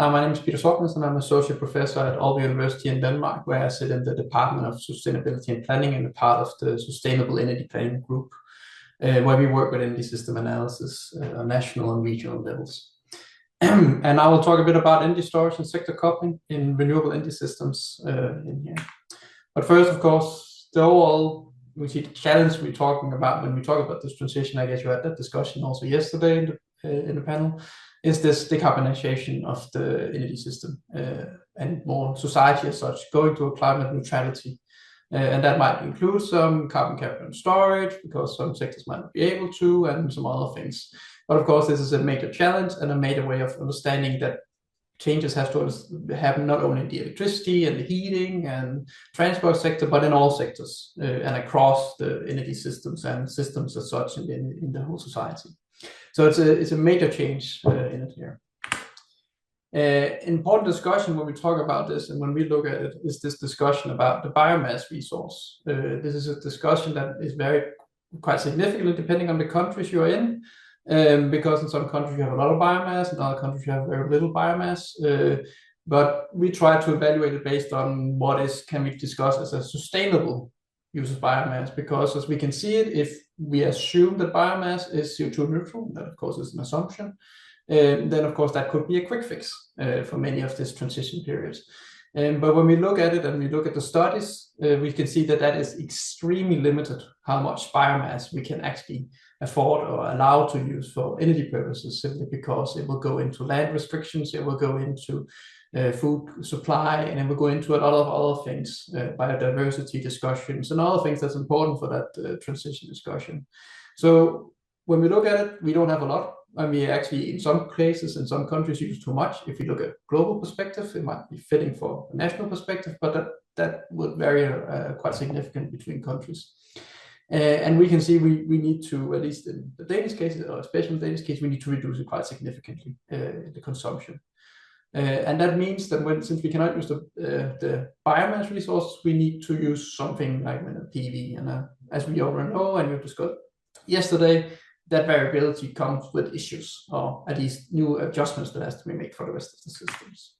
My name is Peter Sorknæs, and I'm associate professor at Aalborg University in Denmark, where I sit in the Department of Sustainability and Planning and a part of the Sustainable Energy Planning Group, where we work with energy system analysis on national and regional levels. And I will talk a bit about energy storage and sector coupling in renewable energy systems in here. But first, of course, the overall we see the challenge we're talking about when we talk about this transition. I guess you had that discussion also yesterday in the panel. Is this decarbonization of the energy system and more society as such, going to a climate neutrality. And that might include some carbon capture and storage, because some sectors might not be able to, and some other things. But of course, this is a major challenge and a major way of understanding that changes have to happen not only in the electricity and the heating and transport sector, but in all sectors and across the energy systems and systems as such in the whole society. So it's a major change in it here. Important discussion when we talk about this and when we look at it is this discussion about the biomass resource. This is a discussion that is quite significant depending on the countries you're in, because in some countries you have a lot of biomass, in other countries you have very little biomass. But we try to evaluate it based on can we discuss as a sustainable use of biomass, because as we can see it, if we assume that biomass is CO2 neutral, that of course is an assumption, then of course that could be a quick fix for many of these transition periods. But when we look at it and we look at the studies, we can see that is extremely limited how much biomass we can actually afford or allow to use for energy purposes, simply because it will go into land restrictions, it will go into food supply, and it will go into a lot of other things, biodiversity discussions and other things that's important for that transition discussion. So when we look at it, we don't have a lot. I mean, actually, in some cases, in some countries, use too much. If you look at global perspective, it might be fitting for a national perspective, but that would vary quite significant between countries. And we can see we need to, at least in the Danish case, or especially in the Danish case, we need to reduce it quite significantly, the consumption. And that means that since we cannot use the biomass resource, we need to use something like PV. And as we already know, and we discussed yesterday, that variability comes with issues, or at least new adjustments that has to be made for the rest of the systems.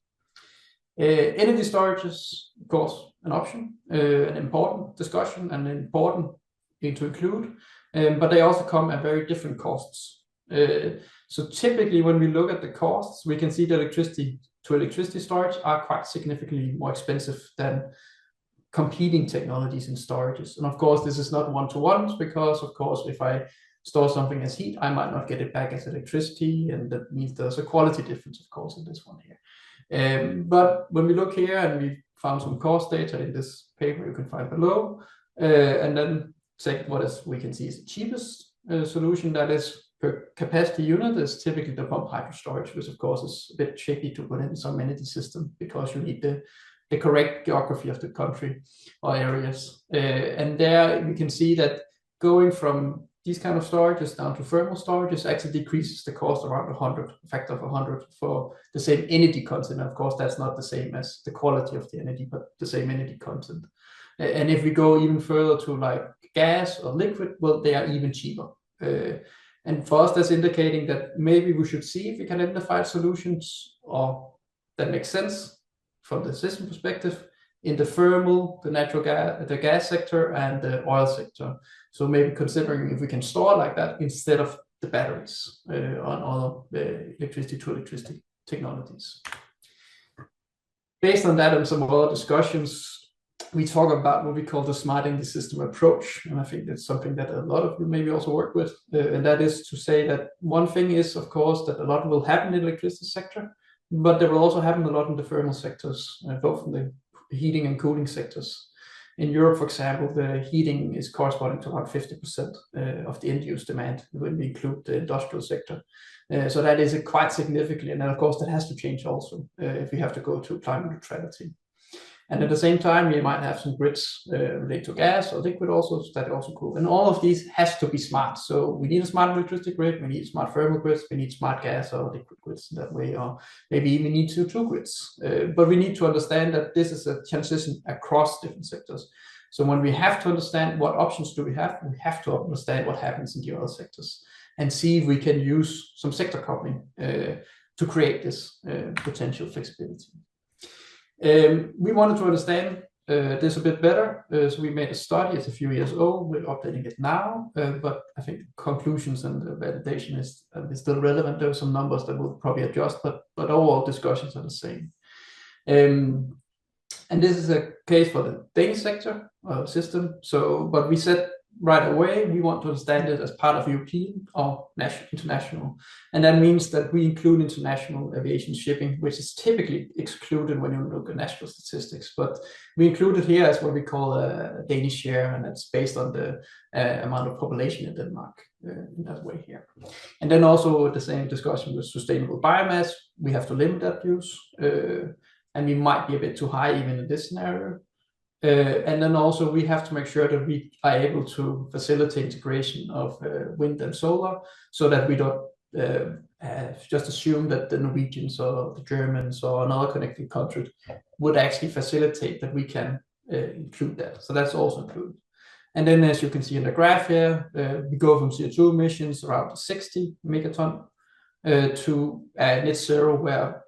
Energy storage is, of course, an option, an important discussion, and an important thing to include, but they also come at very different costs. So typically, when we look at the costs, we can see that electricity storage are quite significantly more expensive than competing technologies in storages. And of course, this is not one-to-one, because of course, if I store something as heat, I might not get it back as electricity, and that means there's a quality difference, of course, in this one here. But when we look here, and we found some cost data in this paper you can find below, and then check we can see is the cheapest solution, that is per capacity unit, is typically the pumped hydro storage, which of course is a bit tricky to put in some energy system, because you need the correct geography of the country or areas. And there we can see that going from these kind of storages down to thermal storages actually decreases the cost around 100, a factor of 100 for the same energy content. Of course, that's not the same as the quality of the energy, but the same energy content. And if we go even further to like gas or liquid, well, they are even cheaper. And for us, that's indicating that maybe we should see if we can identify solutions or that makes sense from the system perspective in the thermal, the natural gas, the gas sector, and the oil sector. So maybe considering if we can store like that instead of the batteries on other electricity to electricity technologies. Based on that and some other discussions, we talk about what we call the smart energy system approach. And I think that's something that a lot of you maybe also work with. And that is to say that one thing is, of course, that a lot will happen in the electricity sector, but there will also happen a lot in the thermal sectors, both in the heating and cooling sectors. In Europe, for example, the heating is corresponding to about 50% of the end-use demand when we include the industrial sector. So that is quite significant, and of course that has to change also if we have to go to climate neutrality. And at the same time, we might have some grids related to gas or liquid also, so that's also cool. And all of these has to be smart. So we need a smart electricity grid, we need smart thermal grids, we need smart gas or liquid grids in that way, or maybe even need two grids. But we need to understand that this is a transition across different sectors. So when we have to understand what options do we have to understand what happens in the other sectors and see if we can use some sector coupling to create this potential flexibility. We wanted to understand this a bit better, so we made a study. It's a few years old. We're updating it now, but I think conclusions and the validation is still relevant. There are some numbers that will probably adjust, but overall discussions are the same. And this is a case for the Danish sector system. So, but we said right away we want to understand it as part of European or international, and that means that we include international aviation shipping, which is typically excluded when you look at national statistics. But we include it here as what we call a Danish share, and that's based on the amount of population in Denmark in that way here. And then also the same discussion with sustainable biomass. We have to limit that use. And we might be a bit too high even in this scenario. And then also we have to make sure that we are able to facilitate integration of wind and solar, so that we don't just assume that the Norwegians or the Germans or another connected country would actually facilitate that we can include that. So that's also included. And then, as you can see in the graph here, we go from CO2 emissions around 60 megaton to net zero, where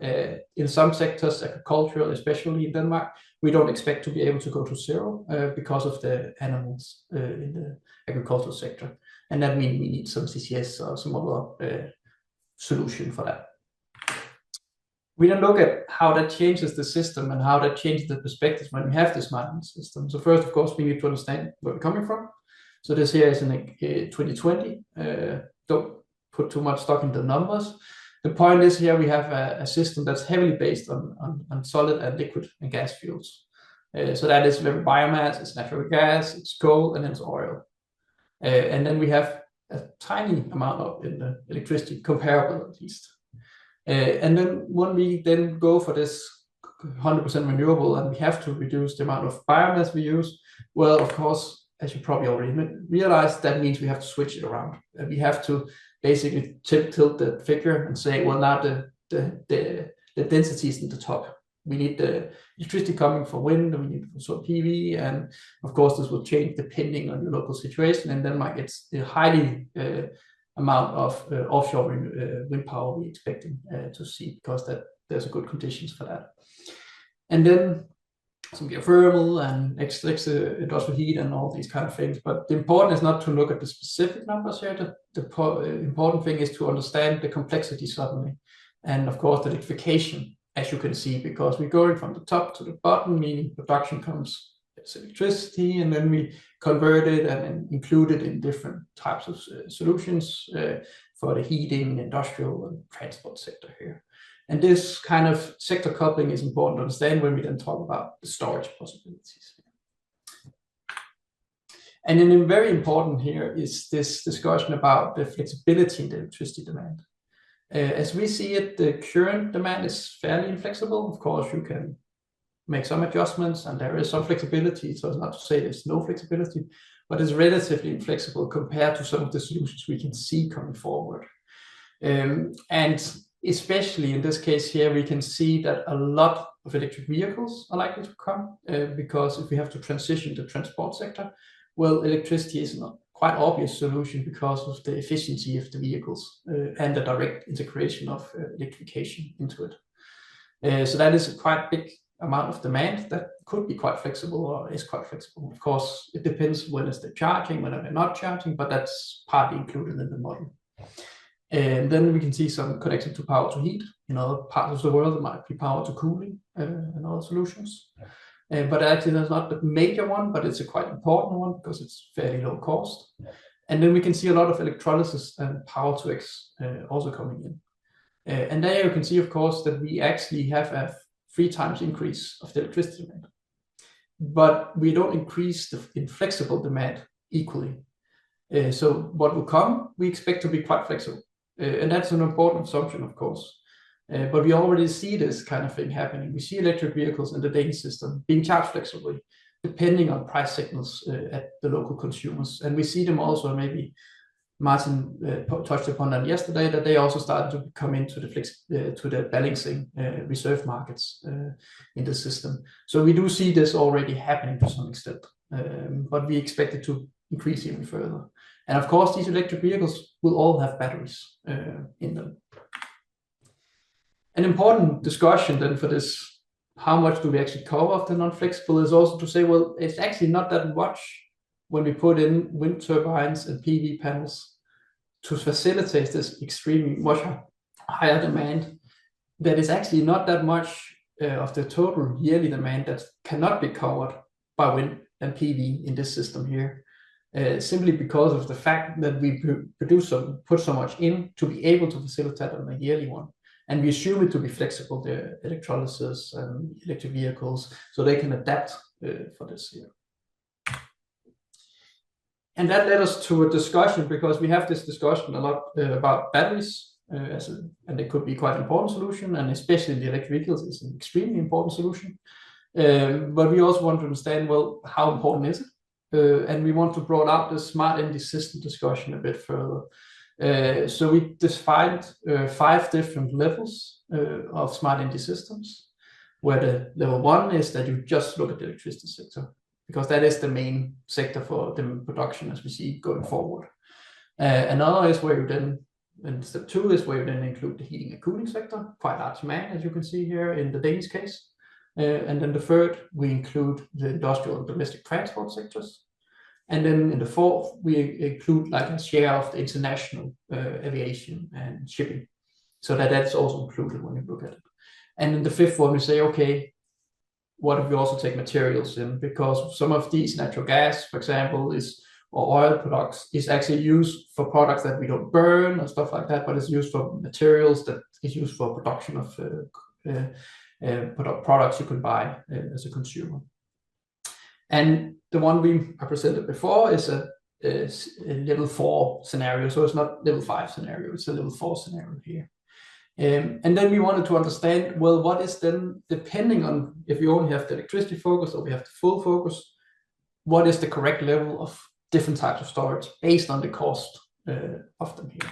in some sectors, agricultural, especially in Denmark, we don't expect to be able to go to zero because of the animals in the agricultural sector. And that means we need some CCS or some other solution for that. We then look at how that changes the system and how that changes the perspectives when we have this management system. So first, of course, we need to understand where we're coming from. So this here is in 2020. Don't put too much stock in the numbers. The point is here we have a system that's heavily based on solid and liquid and gas fuels. So that is very biomass, it's natural gas, it's coal, and it's oil. And then we have a tiny amount of in the electricity, comparable at least. And then when we then go for this 100% renewable and we have to reduce the amount of biomass we use, well, of course, as you probably already realized, that means we have to switch it around. We have to basically tilt the figure and say, well, now the density is in the top. We need the electricity coming from wind, and we need from PV, and of course this will change depending on the local situation. And Denmark, it's a highly amount of offshore wind power we're expecting to see, because there's a good conditions for that. And then some geothermal and industrial heat and all these kind of things. But the important is not to look at the specific numbers here. The important thing is to understand the complexity suddenly. And of course, the electrification, as you can see, because we're going from the top to the bottom, meaning production comes as electricity, and then we convert it and include it in different types of solutions for the heating, industrial, and transport sector here. And this kind of sector coupling is important to understand when we then talk about the storage possibilities. And then very important here is this discussion about the flexibility in the electricity demand. As we see it, the current demand is fairly inflexible. Of course, you can make some adjustments and there is some flexibility. So it's not to say there's no flexibility, but it's relatively inflexible compared to some of the solutions we can see coming forward. And especially in this case here, we can see that a lot of electric vehicles are likely to come because if we have to transition the transport sector, well, electricity is not quite obvious solution because of the efficiency of the vehicles and the direct integration of electrification into it. So that is a quite big amount of demand that could be quite flexible or is quite flexible. Of course, it depends when is the charging, when are they not charging, but that's partly included in the model. And then we can see some connection to power to heat. In other parts of the world, there might be power to cooling and other solutions. But actually, that's not the major one, but it's a quite important one because it's fairly low cost. And then we can see a lot of electrolysis and power to X also coming in. And there you can see, of course, that we actually have a 3 times increase of the electricity demand. But we don't increase the inflexible demand equally. So what will come, we expect to be quite flexible. And that's an important assumption, of course. But we already see this kind of thing happening. We see electric vehicles in the Danish system being charged flexibly, depending on price signals at the local consumers. And we see them also, maybe Martin touched upon that yesterday, that they also started to come into the balancing reserve markets in the system. So we do see this already happening to some extent, but we expect it to increase even further. And of course, these electric vehicles will all have batteries in them. An important discussion then for this, how much do we actually cover of the non-flexible, is also to say, well, it's actually not that much when we put in wind turbines and PV panels to facilitate this extremely much higher demand. That is actually not that much of the total yearly demand that cannot be covered by wind and PV in this system here, simply because of the fact that we put so much in to be able to facilitate on a yearly one. And we assume it to be flexible, the electrolysis and electric vehicles, so they can adapt for this here. And that led us to a discussion, because we have this discussion a lot about batteries, and they could be quite an important solution, and especially the electric vehicles is an extremely important solution. But we also want to understand, well, how important is it? And we want to broaden out the smart energy system discussion a bit further. So we defined 5 different levels of smart energy systems, where the level 1 is that you just look at the electricity sector, because that is the main sector for the production as we see going forward. Another is where you then, and step 2 is where you then include the heating and cooling sector, quite large demand, as you can see here in the Danish case. And then the third, we include the industrial and domestic transport sectors. And then in the fourth, we include like a share of the international aviation and shipping. So that's also included when you look at it. And in the fifth one, we say, okay, what if we also take materials in? Because some of these natural gas, for example, or oil products is actually used for products that we don't burn and stuff like that, but it's used for materials that is used for production of products you can buy as a consumer. And the one we presented before is a level 4 scenario. So it's not level 5 scenario, it's a level 4 scenario here. And then we wanted to understand, well, what is then, depending on if you only have the electricity focus or we have the full focus, what is the correct level of different types of storage based on the cost of them here.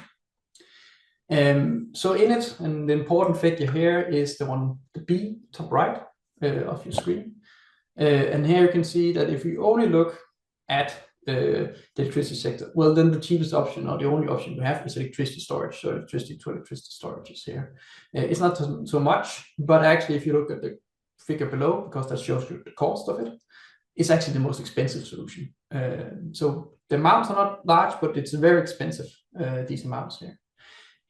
So in it, and the important figure here is the B, top right of your screen. And here you can see that if we only look at the electricity sector, well, then the cheapest option, or the only option we have, is electricity storage. So electricity to electricity storage is here. It's not so much, but actually if you look at the figure below, because that shows you the cost of it, it's actually the most expensive solution. So the amounts are not large, but it's very expensive, these amounts here.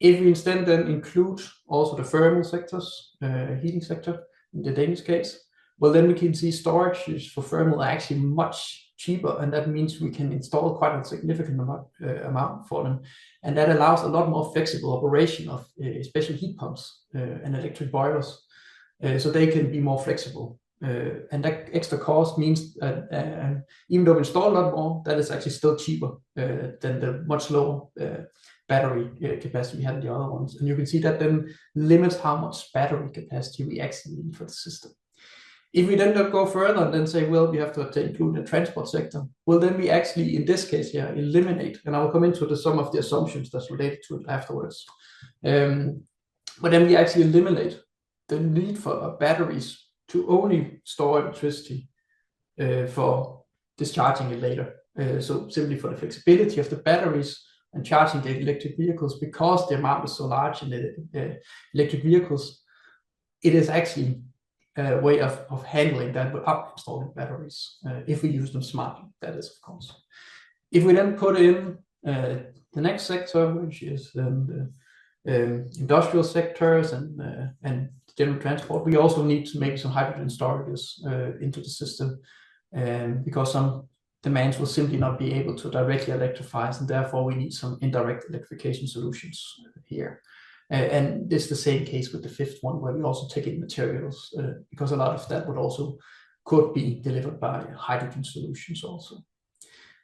If we instead then include also the thermal sectors, heating sector, in the Danish case, well, then we can see storage for thermal are actually much cheaper, and that means we can install quite a significant amount for them. And that allows a lot more flexible operation of especially heat pumps and electric boilers, so they can be more flexible. And that extra cost means that even though we install a lot more, that is actually still cheaper than the much lower battery capacity we had in the other ones. And you can see that then limits how much battery capacity we actually need for the system. If we then go further and then say, well, we have to include the transport sector, well, then we actually, in this case here, eliminate, and I will come into some of the assumptions that's related to it afterwards. But then we actually eliminate the need for batteries to only store electricity for discharging it later. So simply for the flexibility of the batteries and charging the electric vehicles, because the amount is so large in the electric vehicles, it is actually a way of handling that without installing batteries, if we use them smartly, that is, of course. If we then put in the next sector, which is the industrial sectors and general transport, we also need to make some hydrogen storages into the system, because some demands will simply not be able to directly electrify, and therefore we need some indirect electrification solutions here. And this is the same case with the fifth one, where we also take in materials, because a lot of that could be delivered by hydrogen solutions also.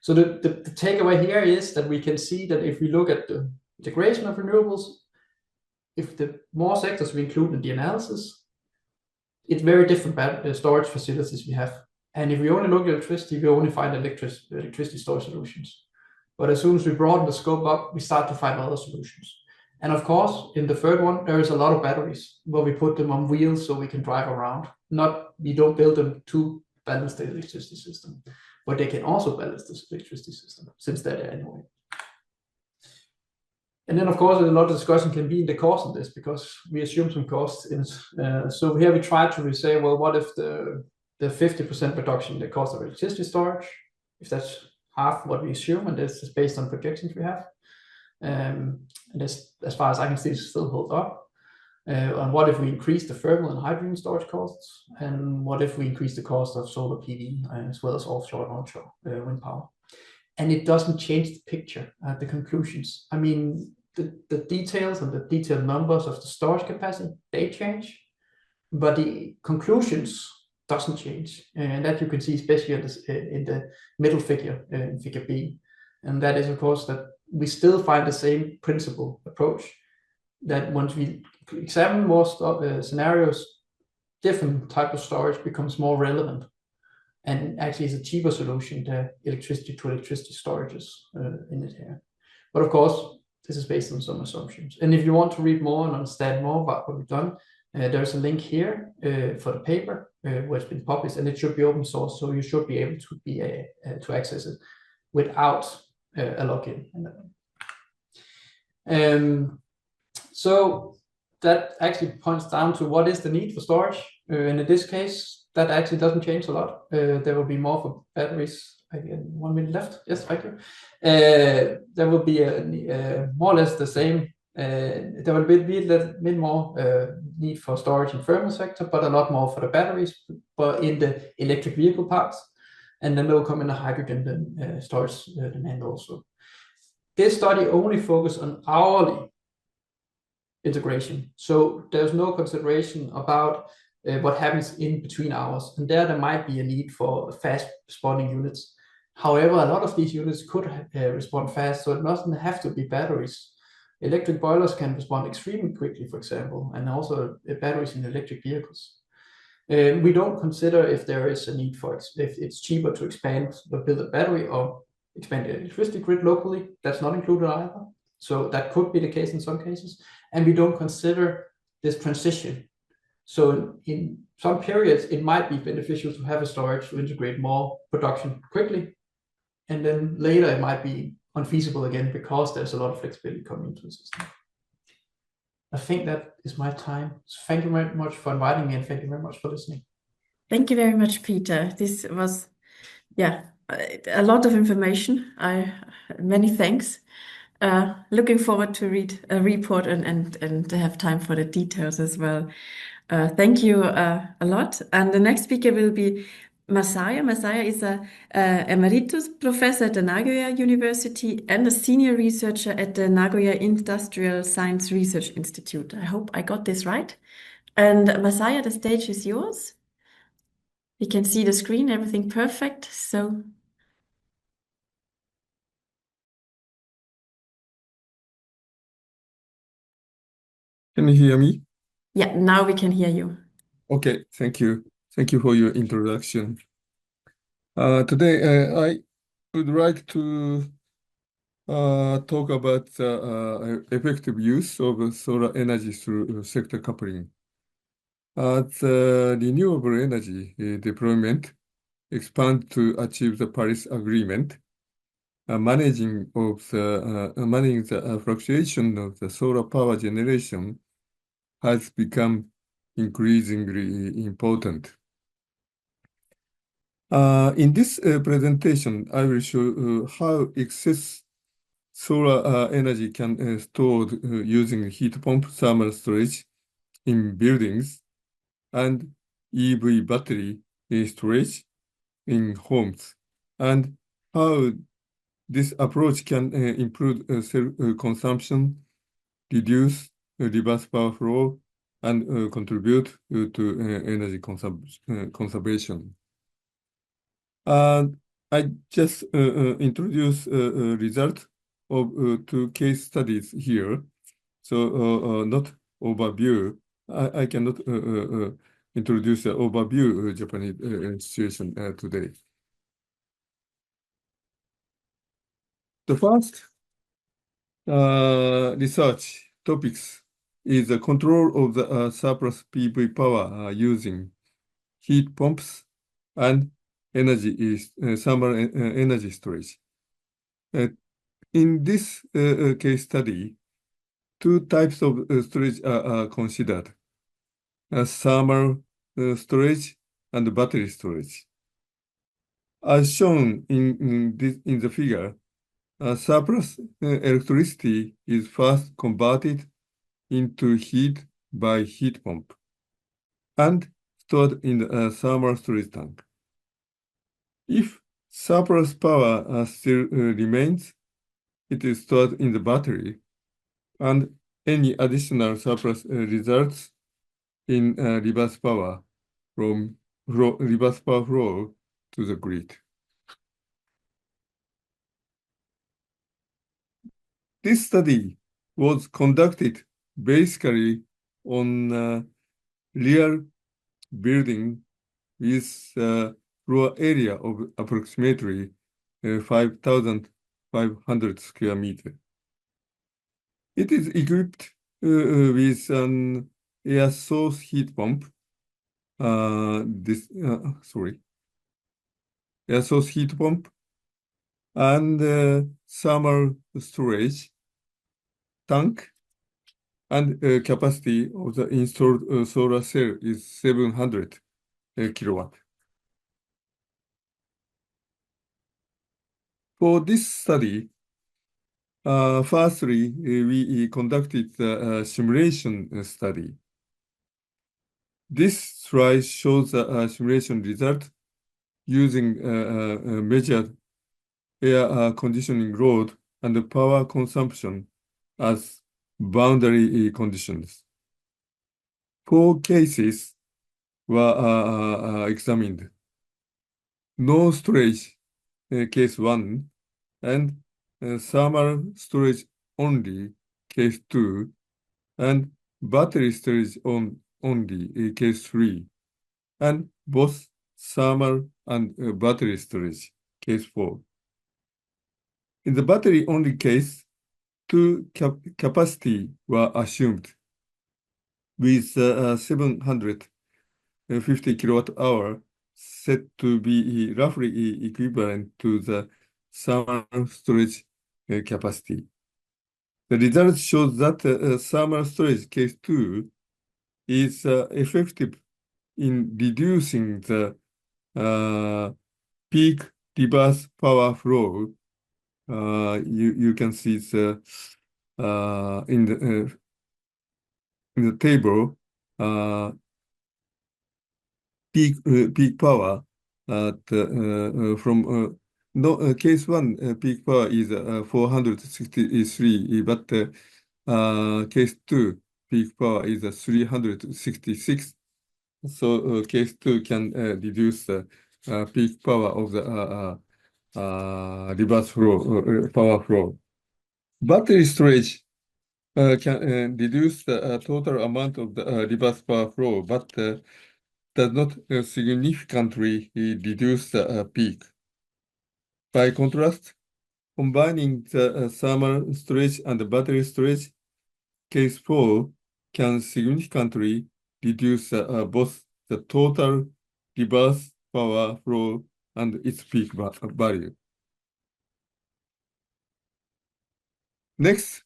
So the takeaway here is that we can see that if we look at the integration of renewables, if the more sectors we include in the analysis, it's very different storage facilities we have. And if we only look at electricity, we only find electricity storage solutions. But as soon as we broaden the scope up, we start to find other solutions. And of course, in the third one, there is a lot of batteries where we put them on wheels so we can drive around. We don't build them to balance the electricity system, but they can also balance the electricity system, since they're there anyway. And then, of course, a lot of discussion can be in the cost of this, because we assume some costs in it. So here we try to say, well, what if the 50% reduction in the cost of electricity storage, if that's half what we assume, and this is based on projections we have, and this, as far as I can see, still hold up. And what if we increase the thermal and hydrogen storage costs? And what if we increase the cost of solar PV, as well as offshore and onshore wind power? And it doesn't change the picture, the conclusions. I mean, the details and the detailed numbers of the storage capacity, they change, but the conclusions doesn't change. And that you can see especially in the middle figure, in figure B. And that is, of course, that we still find the same principle approach, that once we examine more scenarios, different type of storage becomes more relevant, and actually is a cheaper solution than electricity to electricity storages in it here. But of course, this is based on some assumptions. And if you want to read more and understand more about what we've done, there's a link here for the paper where it's been published, and it should be open source, so you should be able to access it without a login. So that actually points down to what is the need for storage. And in this case, that actually doesn't change a lot. There will be more for batteries. Again, 1 minute left. Yes, thank you. There will be more or less the same. There will be a bit more need for storage in thermal sector, but a lot more for the batteries, but in the electric vehicle parts. And then they'll come in the hydrogen storage demand also. This study only focused on hourly integration. So there's no consideration about what happens in between hours. And there might be a need for fast responding units. However, a lot of these units could respond fast, so it doesn't have to be batteries. Electric boilers can respond extremely quickly, for example, and also batteries in electric vehicles. We don't consider if there is a need for if it's cheaper to expand or build a battery or expand the electricity grid locally. That's not included either. So that could be the case in some cases. And we don't consider this transition. So in some periods, it might be beneficial to have a storage to integrate more production quickly. And then later it might be unfeasible again, because there's a lot of flexibility coming into the system. I think that is my time. So thank you very much for inviting me, and thank you very much for listening. Thank you very much, Peter. This was, a lot of information. Many thanks. Looking forward to read a report and have time for the details as well. Thank you a lot. And the next speaker will be Masaya. Masaya is a emeritus professor at the Nagoya University and a senior researcher at the Nagoya Industrial Science Research Institute. I hope I got this right. And Masaya, the stage is yours. You can see the screen, everything perfect. So can you hear me? yeah, now we can hear you. Okay, thank you. Thank you for your introduction. Today, I would like to talk about the effective use of solar energy through sector coupling. The renewable energy deployment expand to achieve the Paris Agreement. Managing the fluctuation of the solar power generation has become increasingly important. In this presentation, I will show how excess solar energy can stored using heat pump thermal storage in buildings and EV battery storage in homes, and how this approach can improve self-consumption, reduce reverse power flow, and contribute to energy conservation. I just introduce result of 2 case studies here. So not overview. I cannot introduce the overview Japanese situation today. The first research topics is the control of the surplus PV power using heat pumps and thermal energy storage. In this case study, two types of storage are considered: thermal storage and battery storage. As shown in the figure, surplus electricity is first converted into heat by heat pump and stored in a thermal storage tank. If surplus power still remains, it is stored in the battery, and any additional surplus results in reverse power flow to the grid. This study was conducted basically on a real building with a floor area of approximately 5,500 square meters. It is equipped with an air source heat pump. Air source heat pump and thermal storage tank, and capacity of the installed solar cell is 700 kilowatt. For this study, firstly, we conducted the simulation study. This slide shows the simulation result using measured air conditioning load and power consumption as boundary conditions. 4 cases were examined: no storage, case 1, and thermal storage only, case 2, and battery storage only, case 3, and both thermal and battery storage, case 4. In the battery-only case, 2 capacity were assumed with 750 kilowatt-hour set to be roughly equivalent to the thermal storage capacity. The result shows that thermal storage case 2 is effective in reducing the peak reverse power flow. You can see the in the table peak power from case 1 peak power is 463, but case 2 peak power is 366. So case 2 can reduce the peak power of the reverse flow, power flow. Battery storage can reduce the total amount of the reverse power flow, but does not significantly reduce the peak. By contrast, combining the thermal storage and the battery storage, case 4 can significantly reduce both the total reverse power flow and its peak value. Next,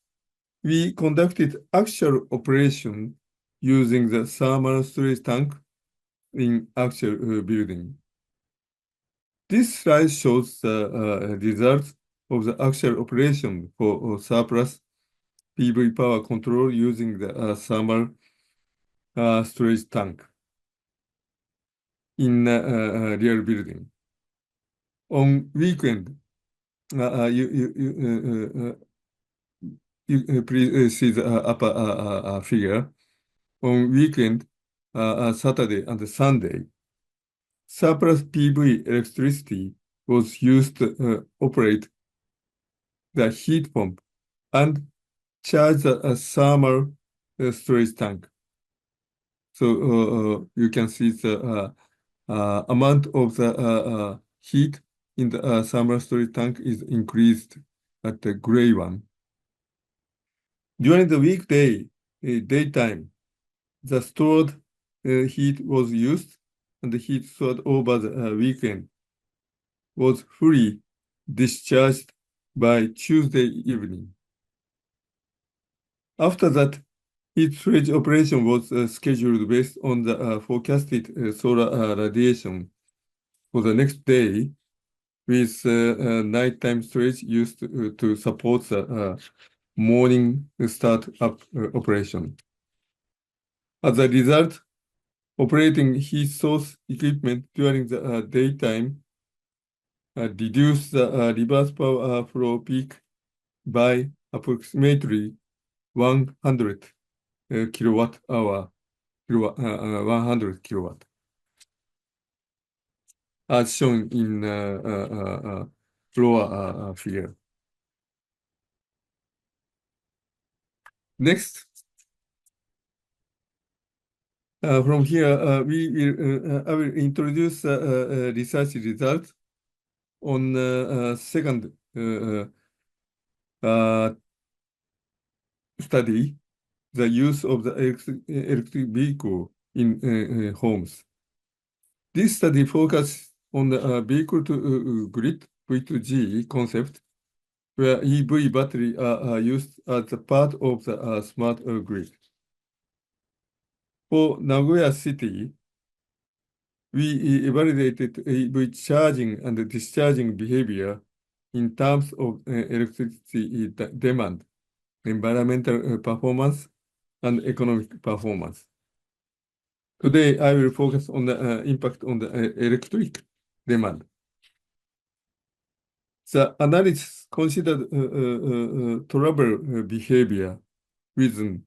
we conducted actual operation using the thermal storage tank in actual building. This slide shows the results of the actual operation for surplus PV power control using the thermal storage tank in a real building. On weekend, you please see the upper figure. On weekend, Saturday and Sunday, surplus PV electricity was used to operate the heat pump and charge the thermal storage tank. So you can see the amount of the heat in the thermal storage tank is increased at the gray one. During the weekday, daytime, the stored heat was used, and the heat stored over the weekend was fully discharged by Tuesday evening. After that, heat storage operation was scheduled based on the forecasted solar radiation for the next day, with nighttime storage used to support the morning start-up operation. As a result, operating heat source equipment during the daytime reduced the reverse power flow peak by approximately 100 kilowatt hour, 100 kilowatt, as shown in lower figure. Next, from here, I will introduce research results on second study, the use of the electric vehicle in homes. This study focuses on the vehicle-to-grid V2G concept, where EV battery are used as a part of the smart grid. For Nagoya City, we evaluated EV charging and discharging behavior in terms of electricity demand, environmental performance, and economic performance. Today, I will focus on the impact on the electric demand. The analysis considered travel behavior within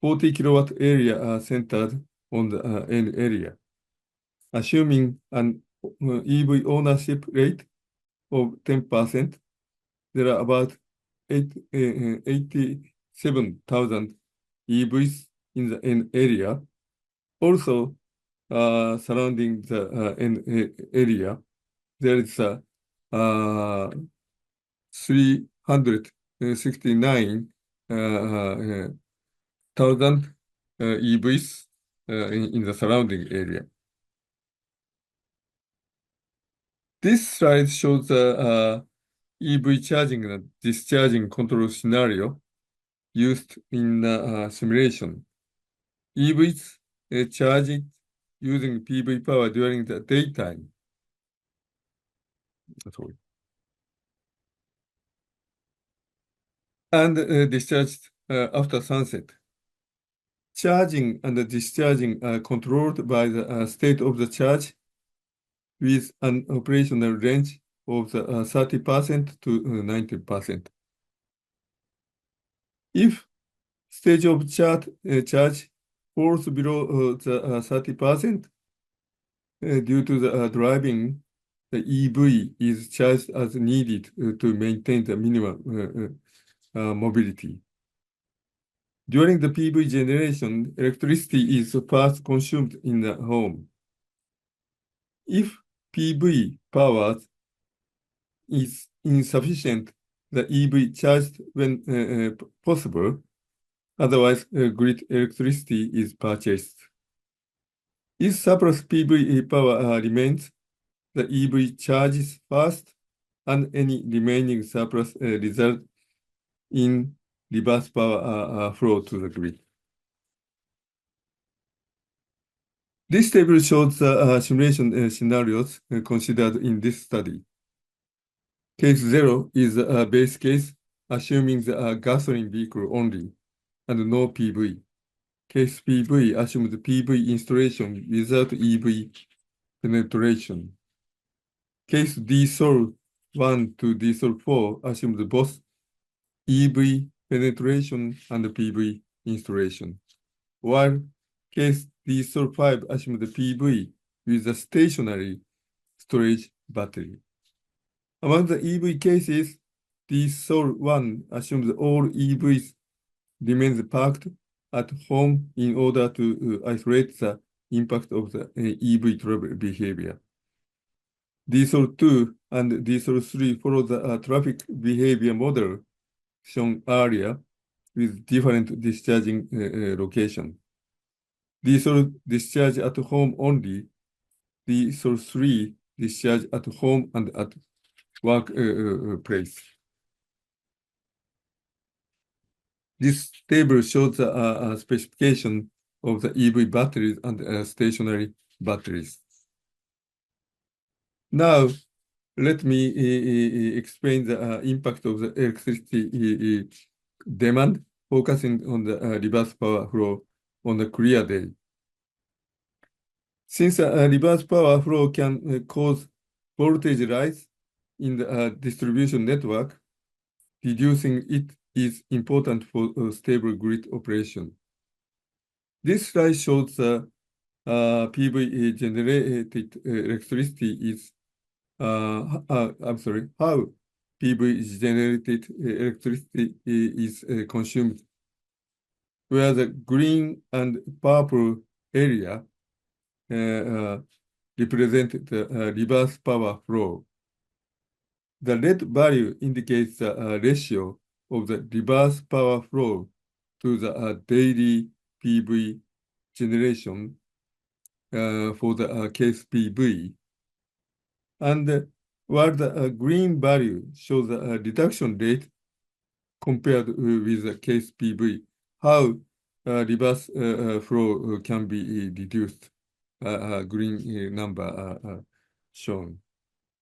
40 kilowatt area centered on the area. Assuming an EV ownership rate of 10%, there are about 87,000 EVs in the area. Also, surrounding the area, there is a 369,000 EVs in the surrounding area. This slide shows the EV charging and discharging control scenario used in simulation. EVs charged using PV power during the daytime. Sorry. And discharged after sunset. Charging and discharging are controlled by the state of the charge with an operational range of 30% to 90%. If stage of charge falls below the 30% due to the driving, the EV is charged as needed to maintain the minimum mobility. During the PV generation, electricity is first consumed in the home. If PV power is insufficient, the EV charged when possible. Otherwise, grid electricity is purchased. If surplus PV power remains, the EV charges first, and any remaining surplus result in reverse power flow to the grid. This table shows the simulation scenarios considered in this study. Case 0 is a base case, assuming the gasoline vehicle only and no PV. Case PV assumes the PV installation without EV penetration. Case D-Sol 1 to D-Sol 4 assumes both EV penetration and PV installation, while case D-Sol 5 assumes the PV with a stationary storage battery. Among the EV cases, D-Sol 1 assumes all EVs remains parked at home in order to isolate the impact of the EV travel behavior. D-Sol 2 and D-Sol 3 follow the traffic behavior model shown earlier with different discharging location. D-Sol discharge at home only. D-Sol 3 discharge at home and at work place. This table shows a specification of the EV batteries and stationary batteries. Now, let me explain the impact of the electricity demand, focusing on the reverse power flow on a clear day. Since reverse power flow can cause voltage rise in the distribution network, reducing it is important for stable grid operation. This slide shows PV generated electricity is how PV generated electricity is consumed, where the green and purple area represent the reverse power flow. The red value indicates the ratio of the reverse power flow to the daily PV generation for the case PV. And while the green value shows a reduction rate compared with the case PV, how reverse flow can be reduced, green number shown.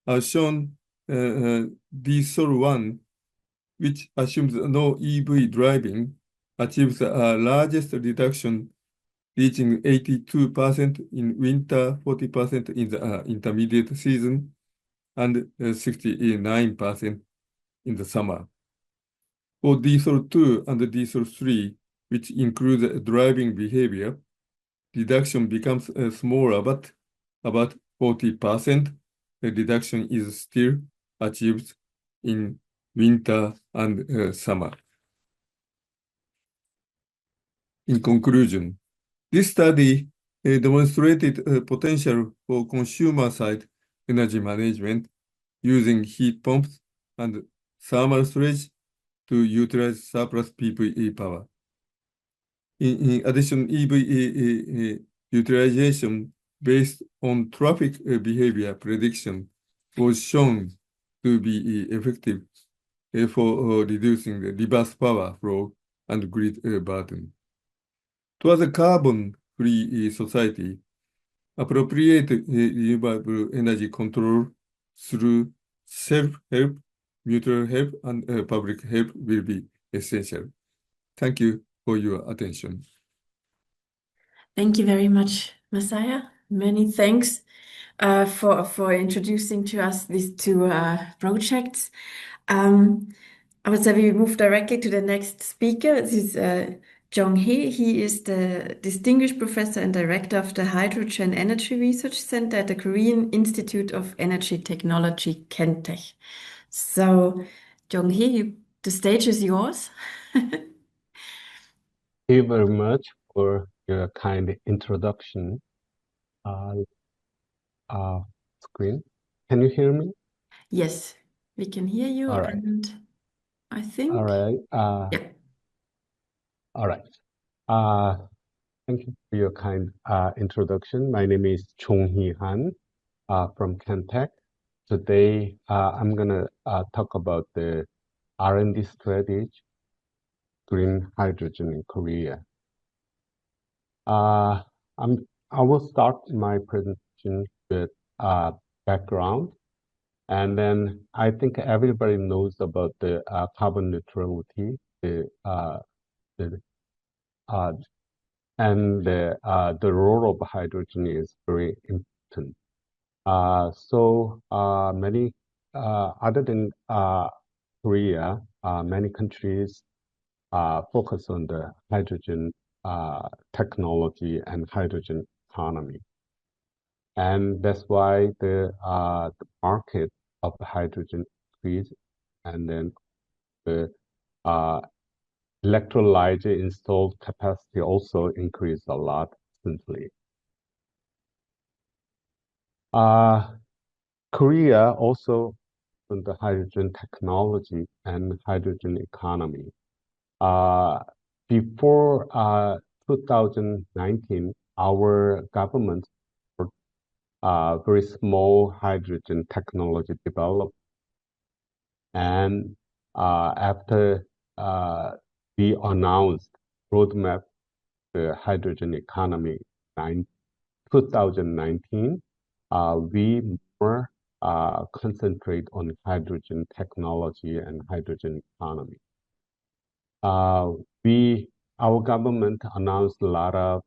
As shown, D-SOL1, which assumes no EV driving, achieves the largest reduction, reaching 82% in winter, 40% in the intermediate season, and 69% in the summer. For D-SOL2 and D-SOL3, which include driving behavior, reduction becomes smaller, but about 40%. The reduction is still achieved in winter and summer. In conclusion, this study demonstrated potential for consumer-side energy management using heat pumps and thermal storage to utilize surplus PV power. In addition, EV utilization based on traffic behavior prediction was shown to be effective for reducing the reverse power flow and grid burden. Towards a carbon-free society, appropriate renewable energy control through self-help, mutual help, and public help will be essential. Thank you for your attention. Thank you very much, Masaya. Many thanks for introducing to us these two projects. I would say we move directly to the next speaker. This is Jonghee. He is the Distinguished Professor and Director of the Hydrogen Energy Research Center at the Korean Institute of Energy Technology, KENTECH. So, Jonghee, the stage is yours. Thank you very much for your kind introduction. Screen. Can you hear me? Yes, we can hear you. All right. And I think. All right. Yeah. All right. Thank you for your kind introduction. My name is Jonghee Han from KENTECH. Today, I'm gonna talk about the R&D strategy green hydrogen in Korea. I will start my presentation with background, and then I think everybody knows about the carbon neutrality, and the role of hydrogen is very important. Many other than Korea, many countries focus on the hydrogen technology and hydrogen economy. And that's why the market of hydrogen increased, and then the electrolyzer installed capacity also increased a lot recently. Korea also on the hydrogen technology and hydrogen economy. Before 2019, our government very small hydrogen technology developed, and after we announced roadmap the hydrogen economy in 2019. We more concentrate on hydrogen technology and hydrogen economy. Our government announced a lot of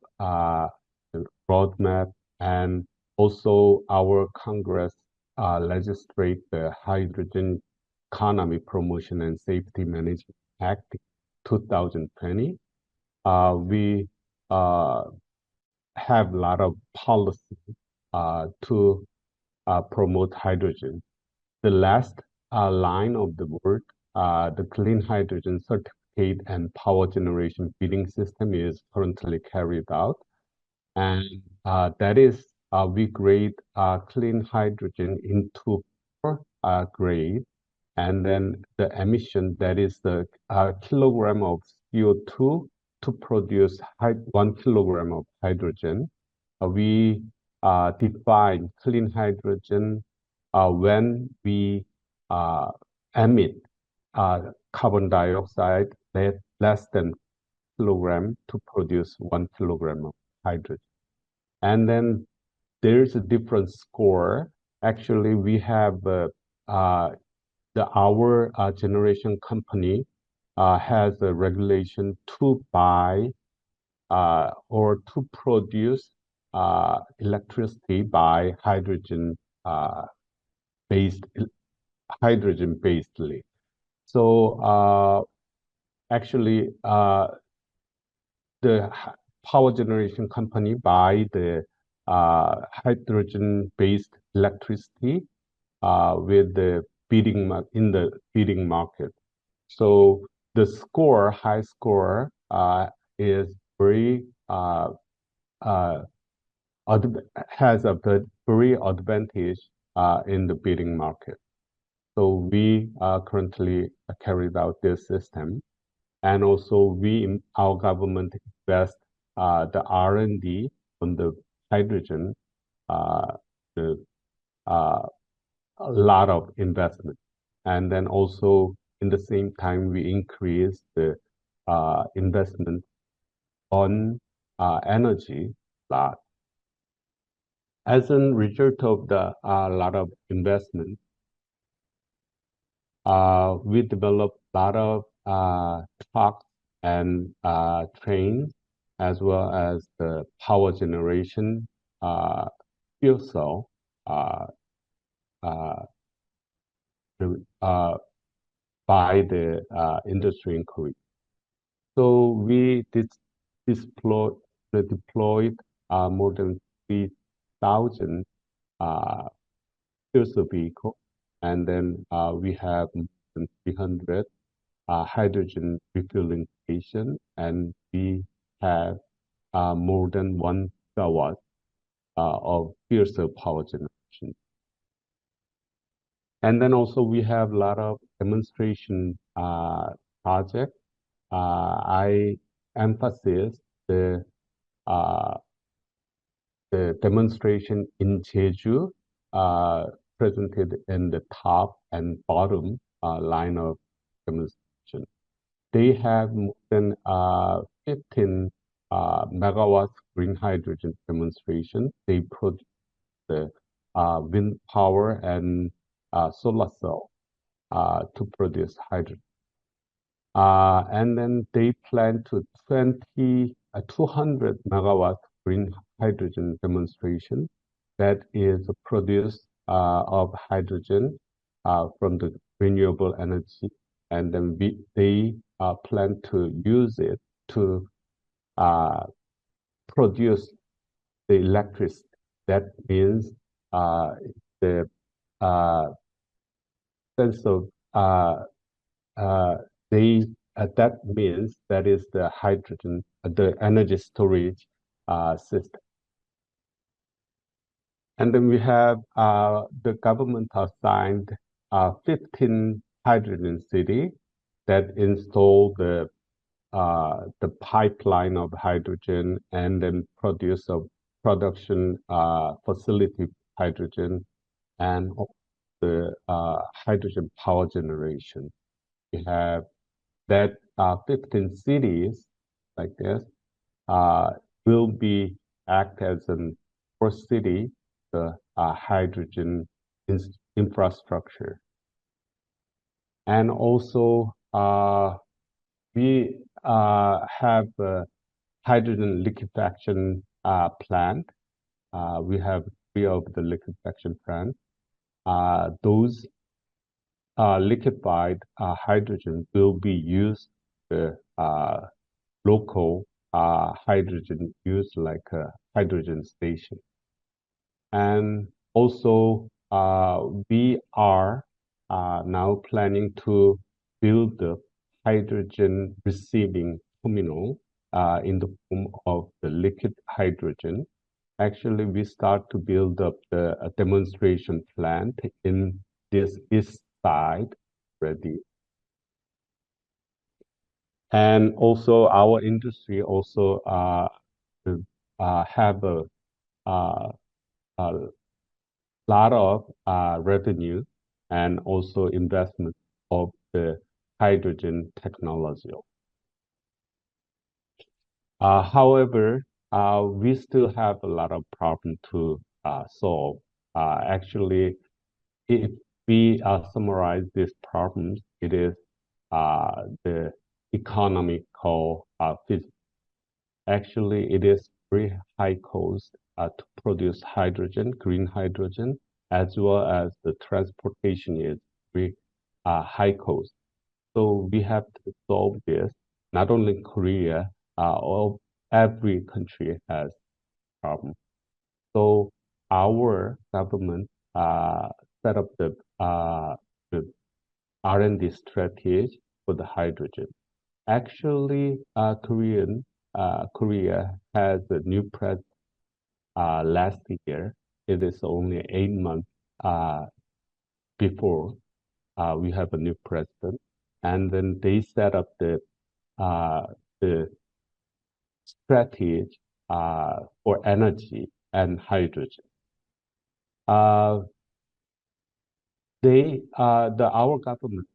roadmap, and also our Congress legislate the Hydrogen Economy Promotion and Safety Management Act 2020. We have a lot of policy to promote hydrogen. The last line of the work, the clean hydrogen certificate and power generation bidding system is currently carried out. And that is, we grade clean hydrogen into 4 grades. And then the emission, that is the kilogram of CO2 to produce 1 kilogram of hydrogen. We define clean hydrogen when we emit carbon dioxide less than kilogram to produce 1 kilogram of hydrogen. And then there's a different score. Actually, we have our generation company has a regulation to buy or to produce electricity by hydrogen-basedly. So actually, the power generation company buy the hydrogen-based electricity with the in the bidding market. So the score, high score, is very has a very advantage in the bidding market. So we currently carried out this system, and also our government invest the R&D on the hydrogen, a lot of investment, and then also in the same time we increase the investment on energy lot. As a result of the lot of investment, we developed a lot of trucks and trains, as well as the power generation fuel cell by the industry in Korea. So we deployed more than 3,000 fuel cell vehicles, and then we have more than 300 hydrogen refueling stations, and we have more than 1 gigawatt of fuel cell power generation. And then also we have a lot of demonstration projects. I emphasize the demonstration in Jeju, presented in the top and bottom line of demonstration. They have more than 15 megawatts green hydrogen demonstration. They produce the wind power and solar cell to produce hydrogen. And then they plan to 200 megawatt green hydrogen demonstration that is produced of hydrogen from the renewable energy, and then they plan to use it to produce the electricity. That means the sense of that means that is the hydrogen, the energy storage system. And then we have the government assigned 15 hydrogen city that install the pipeline of hydrogen and then produce a production facility hydrogen and the hydrogen power generation. We have that 15 cities like this will be act as an first city, the hydrogen infrastructure. And also we have a hydrogen liquefaction plant. We have 3 of the liquefaction plants. Those liquefied hydrogen will be used the local hydrogen used like a hydrogen station. And also we are now planning to build the hydrogen receiving terminal in the form of the liquid hydrogen. Actually, we start to build up the demonstration plant in this east side already. And also our industry also have a lot of revenue and also investment of the hydrogen technology. However, we still have a lot of problems to solve. Actually, if we summarize these problems, it is the economical physics. Actually, it is very high cost to produce hydrogen, green hydrogen, as well as the transportation is very high cost. So we have to solve this. Not only Korea, all every country has problem. So our government set up the R&D strategy for the hydrogen. Actually, Korea has a new president last year. It is only 8 months before we have a new president, and then they set up the strategy for energy and hydrogen. Our government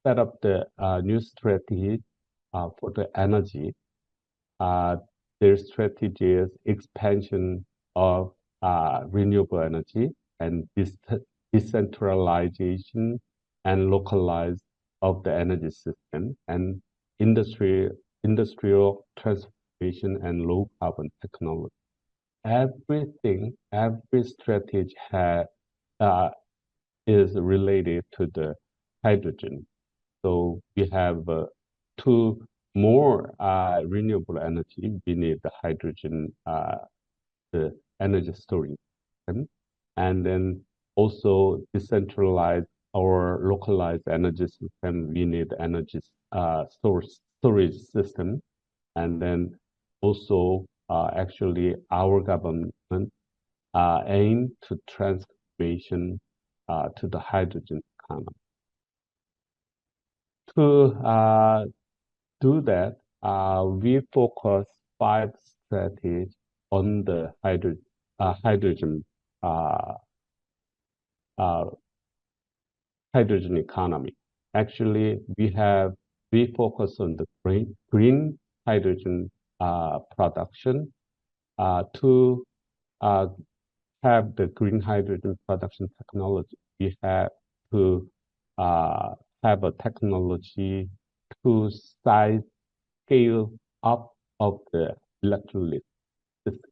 set up the new strategy for the energy. Their strategy is expansion of renewable energy and decentralization and localized of the energy system and industrial transformation and low carbon technology. Everything, every strategy is related to the hydrogen. So we have 2 more renewable energy. We need the hydrogen, the energy storage, and then also decentralized or localized energy system. We need energy storage system, and then also actually our government aim to transformation to the hydrogen economy. To do that, we focus 5 strategies on the hydrogen economy. Actually, we focus on the green hydrogen production. To have the green hydrogen production technology, we have to have a technology to scale up of the electrolysis system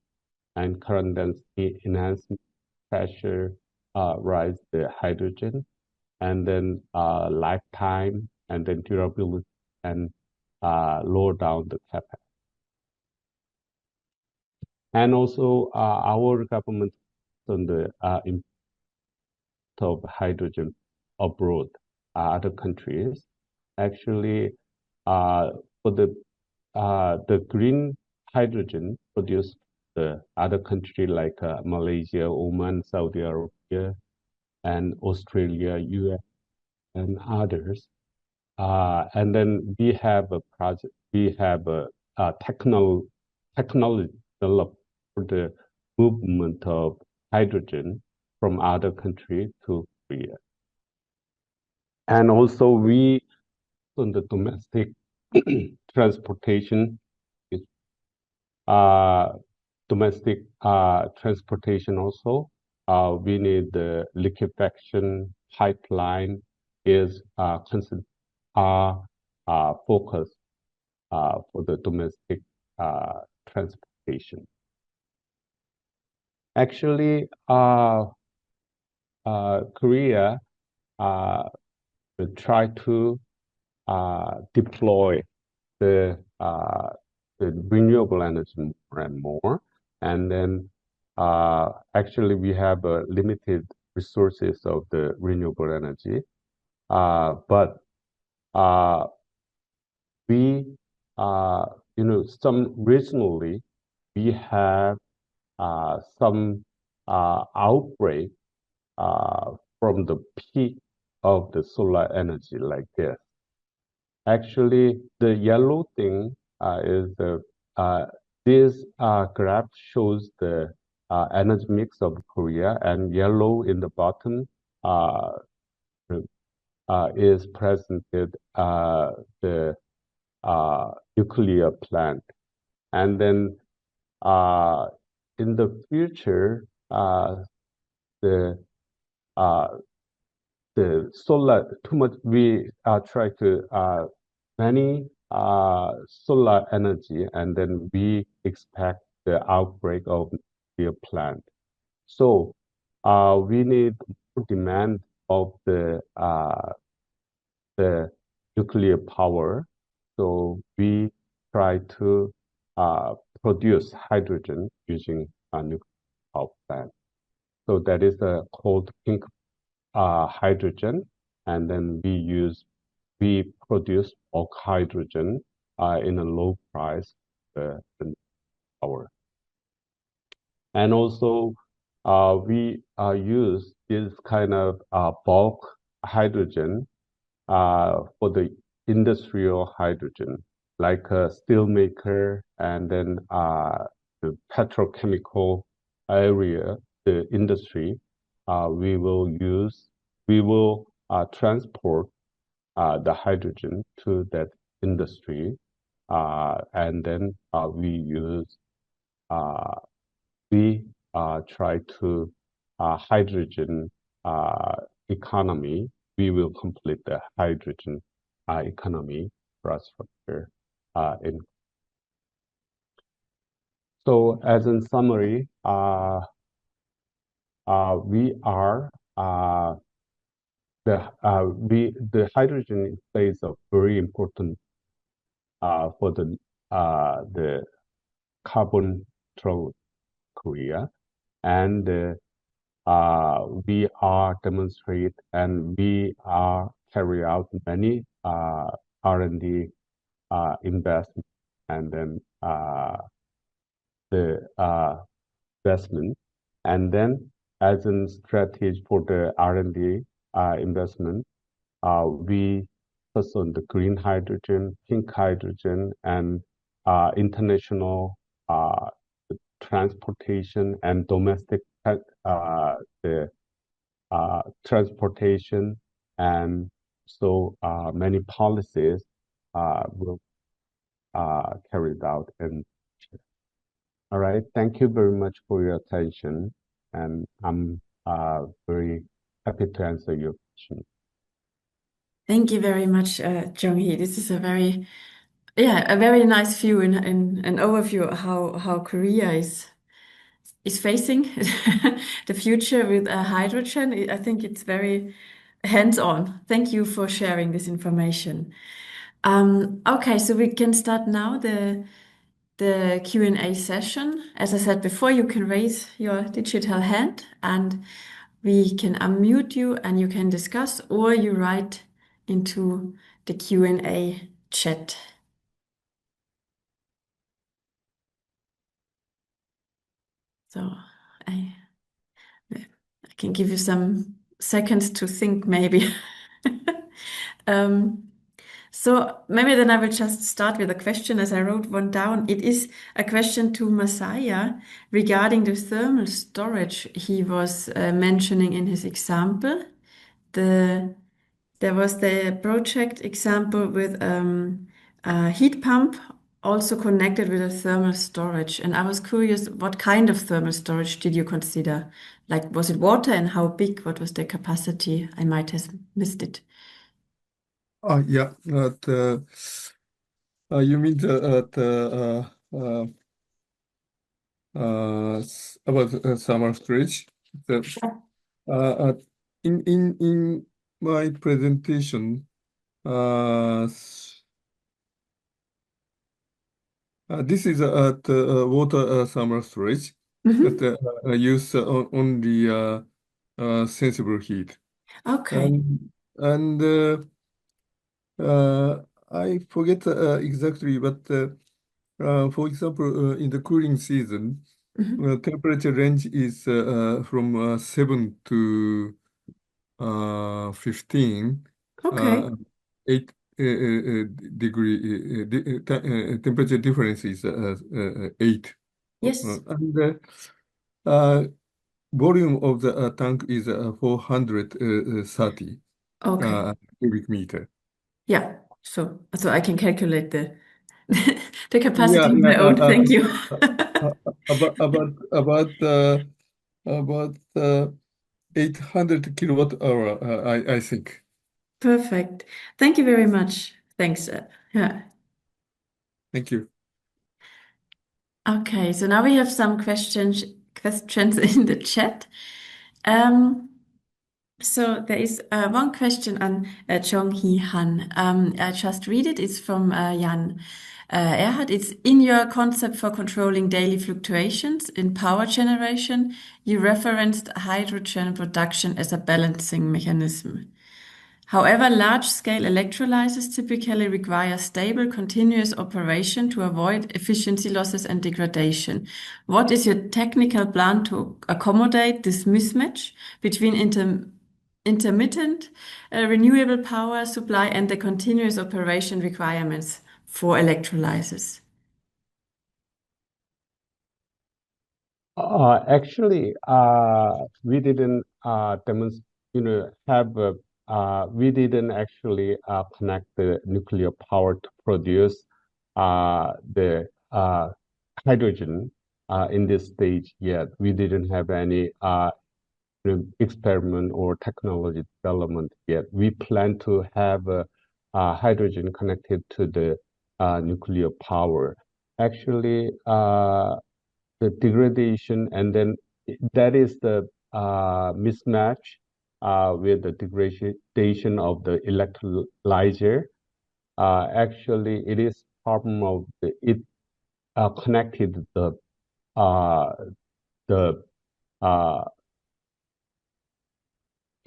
and current density enhancement, pressure rise the hydrogen, and then lifetime, and then durability, and lower down the CapEx. And also our government on the import of hydrogen abroad, other countries. Actually, for the green hydrogen produced the other country like Malaysia, Oman, Saudi Arabia, and Australia, US, and others. And then we have a project. We have a technology developed for the movement of hydrogen from other countries to Korea. And also we on the domestic transportation. Domestic transportation also. We need the liquefaction pipeline is focus for the domestic transportation. Actually, Korea will try to deploy the renewable energy more and more. And then actually we have limited resources of the renewable energy. But we, some regionally, we have some outbreak from the peak of the solar energy like this. Actually, the yellow thing is this graph shows the energy mix of Korea, and yellow in the bottom is presented the nuclear plant. And then in the future, the solar too much we try to many solar energy, and then we expect the outbreak of nuclear plant. So we need more demand of the nuclear power. So we try to produce hydrogen using a nuclear power plant. So that is called pink hydrogen, and then we produce bulk hydrogen in a low price power. And also we use this kind of bulk hydrogen for the industrial hydrogen, like a steel maker, and then the petrochemical area, the industry. We will transport the hydrogen to that industry, and then we try to hydrogen economy. We will complete the hydrogen economy infrastructure in. So, as in summary, the hydrogen plays a very important for the carbon neutral Korea, and we are demonstrate and we are carry out many R&D investment, and then the investment, and then as a strategy for the R&D investment, we focus on the green hydrogen, pink hydrogen, and international transportation and domestic transportation, and so many policies will carried out. And all right, thank you very much for your attention, and I'm very happy to answer your question. Thank you very much, Jonghee. This is a very nice view and an overview of how Korea is facing the future with hydrogen. I think it's very hands-on. Thank you for sharing this information. Okay, so we can start now the Q&A session. As I said before, you can raise your digital hand and we can unmute you and you can discuss, or you write into the Q&A chat. So I can give you some seconds to think maybe. So maybe then I will just start with a question as I wrote one down. It is a question to Masaya regarding the thermal storage he was mentioning in his example. The there was the project example with a heat pump also connected with a thermal storage. And I was curious, what kind of thermal storage did you consider? Like, was it water and how big? What was the capacity? I might have missed it. Yeah. You mean about summer storage? In my presentation, this is the water summer storage that use only sensible heat. Okay. And I forget exactly, but for example, in the cooling season, temperature range is from 7 to 15, Okay. 8 degree temperature difference is 8. Yes. And volume of the tank is 430 Okay. cubic meter. Yeah. So I can calculate the the Yeah, capacity of my own. Thank you. about 800 kilowatt hour, I think. Perfect. Thank you very much. Thanks. Yeah. Thank you. Okay, so now we have some questions in the chat. So there is one question on Jonghee Han. I just read it. It's from Jan Erhard. It's in your concept for controlling daily fluctuations in power generation, you referenced hydrogen production as a balancing mechanism. However, large-scale electrolyzers typically require stable, continuous operation to avoid efficiency losses and degradation. What is your technical plan to accommodate this mismatch between intermittent renewable power supply and the continuous operation requirements for electrolyzers? Actually, we didn't demonstrate, we didn't actually connect the nuclear power to produce the hydrogen in this stage yet. We didn't have any experiment or technology development yet. We plan to have hydrogen connected to the nuclear power. Actually, the degradation, and then that is the mismatch with the degradation of the electrolyzer. Actually, it is problem of it connected the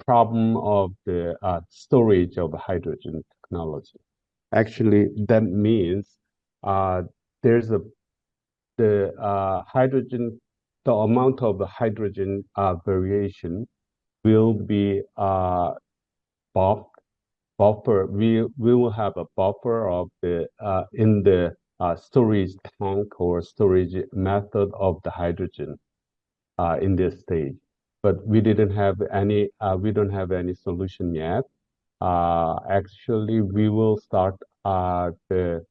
problem of the storage of hydrogen technology. Actually, that means there's the hydrogen, the amount of the hydrogen variation will be buffer. We will have a buffer of the in the storage tank or storage method of the hydrogen in this stage. But we didn't have any. We don't have any solution yet. Actually, we will start the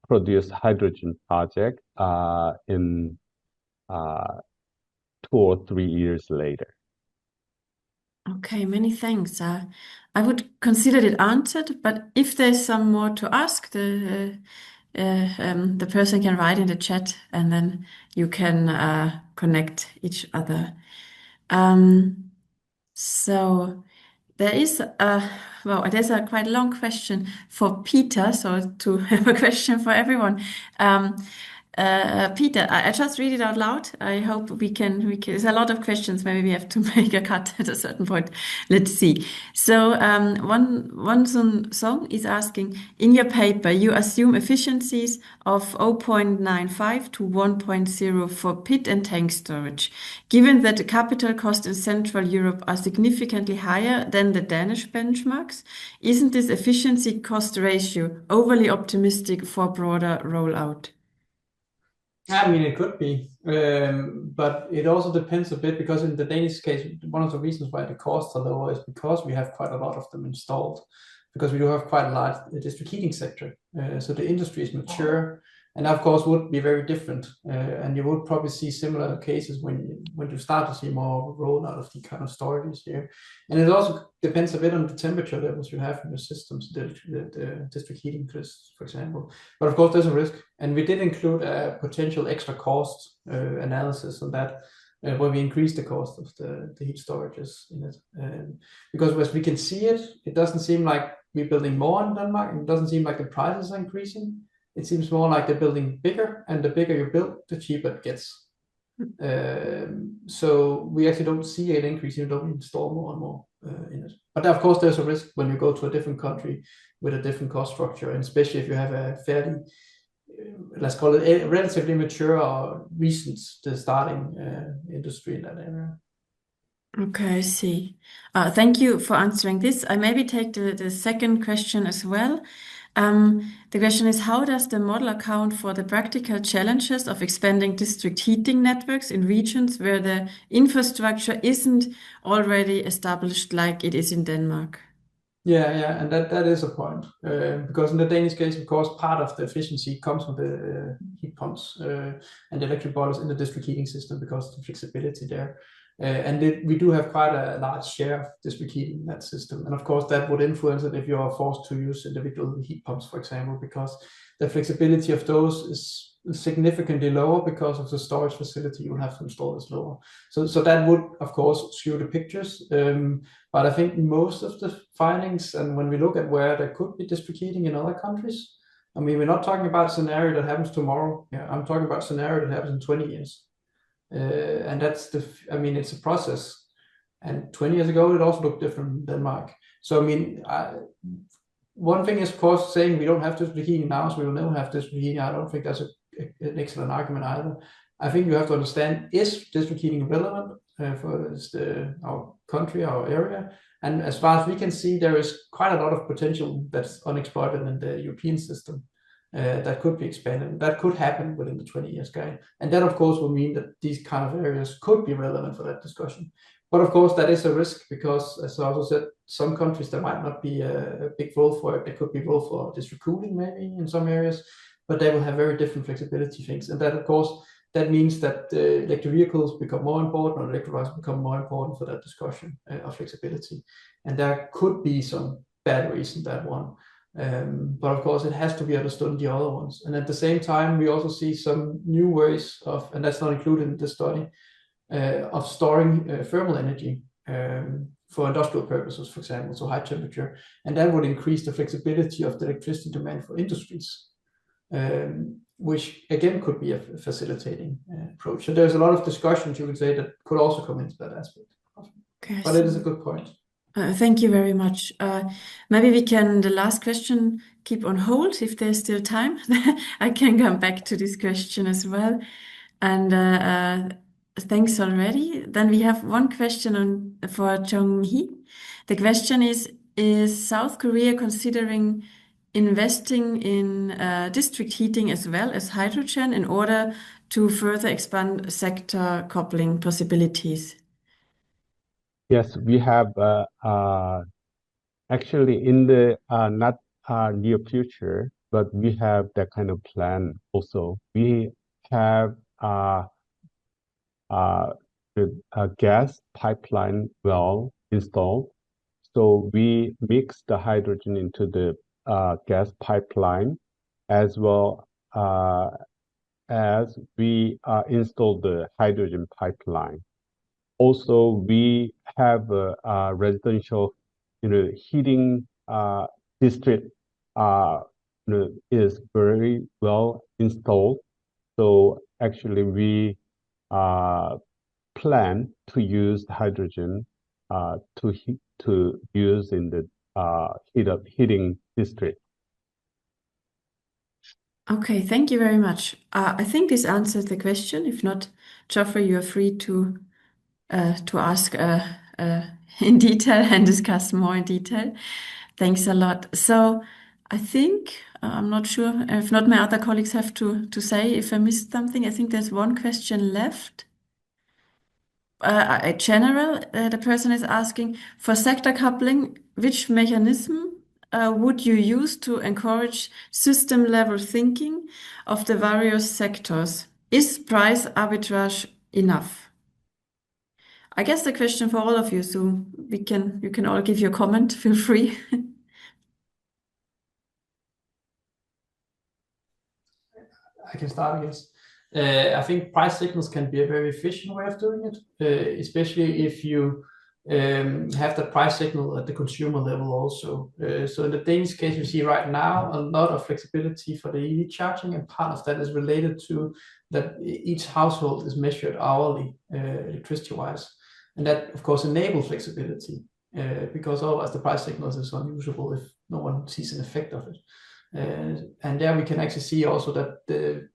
produce hydrogen project in 2 or 3 years later. Okay, many thanks. I would consider it answered, but if there's some more to ask, the person can write in the chat, and then you can connect each other. So there is there's a quite long question for Peter, so to have a question for everyone. Peter, I just read it out loud. I hope we can. There's a lot of questions. Maybe we have to make a cut at a certain point. Let's see. So one song is asking, in your paper, you assume efficiencies of 0.95 to 1.0 for pit and tank storage. Given that the capital costs in Central Europe are significantly higher than the Danish benchmarks, isn't this efficiency cost ratio overly optimistic for broader rollout? I mean, it could be, but it also depends a bit because in the Danish case, one of the reasons why the costs are lower is because we have quite a lot of them installed, because we do have quite a large district heating sector. So the industry is mature, and of course would be very different. And you would probably see similar cases when you start to see more rollout of the kind of storages here. And it also depends a bit on the temperature levels you have in your systems, the district heating, for example. But of course, there's a risk, and we did include a potential extra cost analysis on that, where we increase the cost of the heat storages in it. Because as we can see it doesn't seem like we're building more in Denmark, and it doesn't seem like the prices are increasing. It seems more like they're building bigger, and the bigger you build, the cheaper it gets. So we actually don't see an increase, you don't install more and more in it. But of course, there's a risk when you go to a different country with a different cost structure, and especially if you have a fairly, let's call it a relatively mature or recent starting industry in that area. Okay, I see. Thank you for answering this. I maybe take the second question as well. The question is, how does the model account for the practical challenges of expanding district heating networks in regions where the infrastructure isn't already established like it is in Denmark? Yeah, and that is a point, because in the Danish case, of course, part of the efficiency comes from the heat pumps and the electric boilers in the district heating system because of the flexibility there. And we do have quite a large share of district heating in that system. And of course, that would influence it if you are forced to use individual heat pumps, for example, because the flexibility of those is significantly lower because of the storage facility you will have to install is lower. So that would, of course, skew the pictures. But I think most of the findings, and when we look at where there could be district heating in other countries, I mean, we're not talking about a scenario that happens tomorrow. Yeah, I'm talking about a scenario that happens in 20 years. And that's I mean, it's a process. And 20 years ago, it also looked different in Denmark. So, I mean, one thing is, of course, saying we don't have district heating now, so we will never have district heating. I don't think that's an excellent argument either. I think you have to understand, is district heating relevant for our country, our area? And as far as we can see, there is quite a lot of potential that's unexploited in the European system that could be expanded. That could happen within the 20 years guide. And that, of course, will mean that these kind of areas could be relevant for that discussion. But of course, that is a risk because, as I also said, some countries there might not be a big role for it. There could be role for district cooling maybe in some areas, but they will have very different flexibility things. And that, of course, that means that electric vehicles become more important, or electrolyzers become more important for that discussion of flexibility. And there could be some batteries in that one. But of course, it has to be understood in the other ones. And at the same time, we also see some new ways of, and that's not included in this study, of storing thermal energy for industrial purposes, for example, so high temperature. And that would increase the flexibility of the electricity demand for industries, which again could be a facilitating approach. So there's a lot of discussions, you would say, that could also come into that aspect. Okay, but it is a good point. Thank you very much. Maybe we can, the last question, keep on hold if there's still time. I can come back to this question as well. And thanks already. Then we have one question for Jonghee. The question is South Korea considering investing in district heating as well as hydrogen in order to further expand sector coupling possibilities? Yes, we have actually in the not near future, but we have that kind of plan also. We have a gas pipeline well installed. So we mix the hydrogen into the gas pipeline as well as we install the hydrogen pipeline. Also, we have a residential, heating district is very well installed. So actually, we plan to use hydrogen to use in the heating district. Okay, thank you very much. I think this answers the question. If not, Geoffrey, you are free to ask in detail and discuss more in detail. Thanks a lot. So I think, I'm not sure. If not, my other colleagues have to say if I missed something. I think there's one question left. General, the person is asking, for sector coupling, which mechanism would you use to encourage system-level thinking of the various sectors? Is price arbitrage enough? I guess the question for all of you, so you can all give your comment, feel free. I can start, I guess. I think price signals can be a very efficient way of doing it, especially if you have the price signal at the consumer level also. So in the Danish case, we see right now a lot of flexibility for the EV charging, and part of that is related to that each household is measured hourly, electricity-wise. And that, of course, enables flexibility, because otherwise the price signals is unusable if no one sees an effect of it. And there we can actually see also that the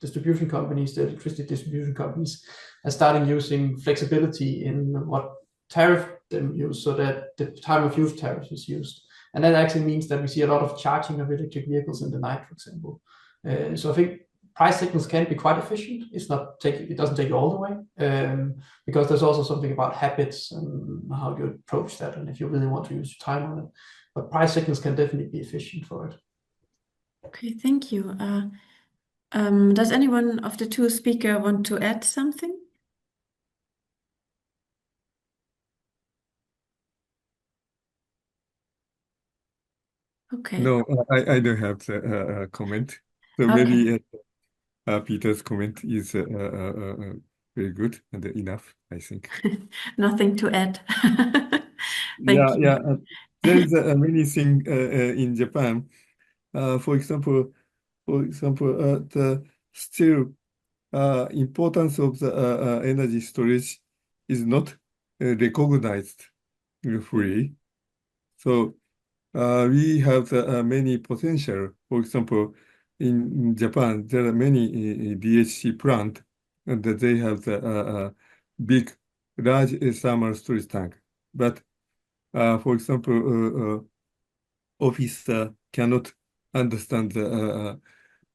distribution companies, the electricity distribution companies, are starting using flexibility in what tariff they use, so that the time of use tariff is used. And that actually means that we see a lot of charging of electric vehicles in the night, for example. So I think price signals can be quite efficient. It doesn't take you all the way, because there's also something about habits and how you approach that, and if you really want to use your time on it. But price signals can definitely be efficient for it. Okay, thank you. Does anyone of the two speakers want to add something? Okay. No, I don't have the comment. So Okay. maybe Peter's comment is very good and enough, I think. Nothing to add. Thank you. Yeah. There's many things in Japan. For example, the still importance of the energy storage is not recognized fully. So we have many potential. For example, in Japan, there are many DHC plant, and they have the big, large thermal storage tank. But for example, officer cannot understand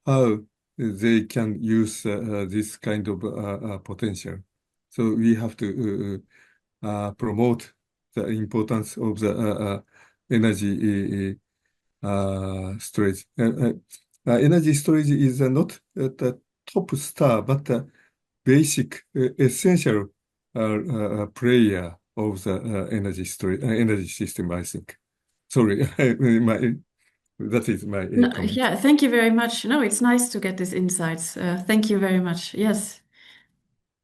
how they can use this kind of potential. So we have to promote the importance of the energy storage. Energy storage is not the top star, but the basic essential player of the energy storage energy system, I think. Sorry, that is my comment. Yeah, thank you very much. No, it's nice to get these insights. Thank you very much. Yes.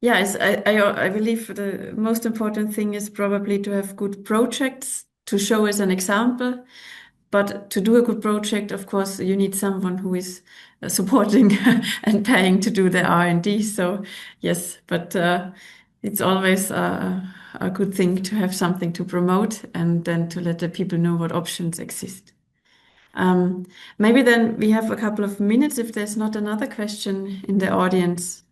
Yes, I believe the most important thing is probably to have good projects to show as an example. But to do a good project, of course, you need someone who is supporting and paying to do the R&D. So yes, but it's always a good thing to have something to promote and then to let the people know what options exist. Maybe then we have a couple of minutes if there's not another question in the audience.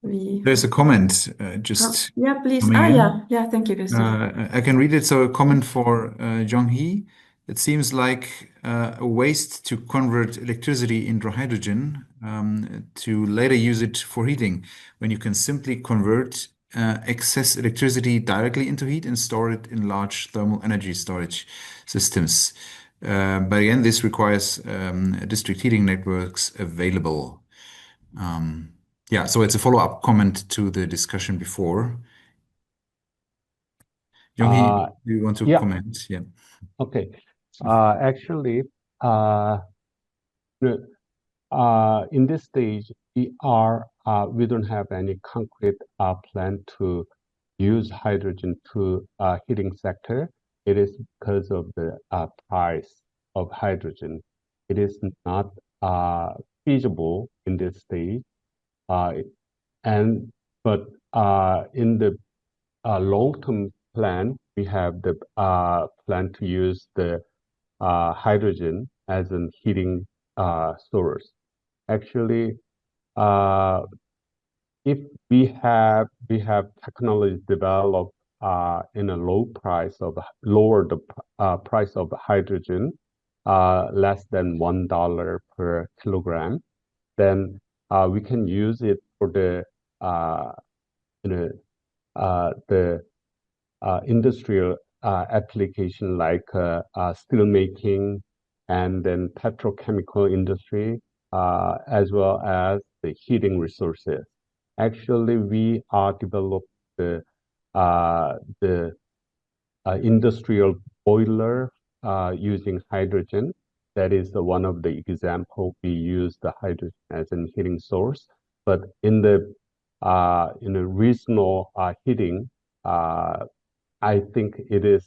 There's a comment just yeah, please. coming in. Yeah, thank you, Christopher. I can read it. So a comment for Jonghee. It seems like a waste to convert electricity into hydrogen to later use it for heating, when you can simply convert excess electricity directly into heat and store it in large thermal energy storage systems. But again, this requires district heating networks available. Yeah, so it's a follow-up comment to the discussion before. Jonghee, do you want to comment? Yeah. Okay. Actually, in this stage, we don't have any concrete plan to use hydrogen to heating sector. It is because of the price of hydrogen. It is not feasible in this stage. But in the long-term plan, we have the plan to use the hydrogen as a heating source. Actually, if we have technology developed in a lower the price of hydrogen, less than $1 per kilogram, then we can use it for the industrial application like steel making and then petrochemical industry, as well as the heating resources. Actually, we are developed the industrial boiler using hydrogen. That is one of the example. We use the hydrogen as a heating source, but in the regional heating, I think it is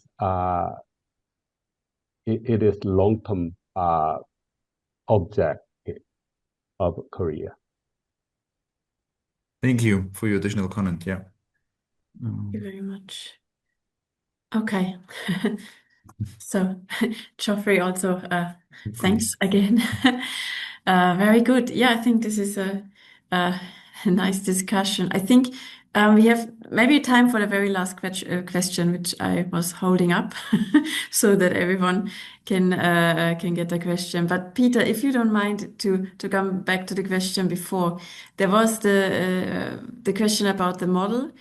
long-term object of Korea. Thank you for your additional comment. Yeah. Thank you very much. Okay. So, Geoffrey, also thanks again. Very good. Yeah, I think this is a nice discussion. I think we have maybe time for the very last question, which I was holding up so that everyone can get a question. But Peter, if you don't mind to come back to the question before, there was the question about the model.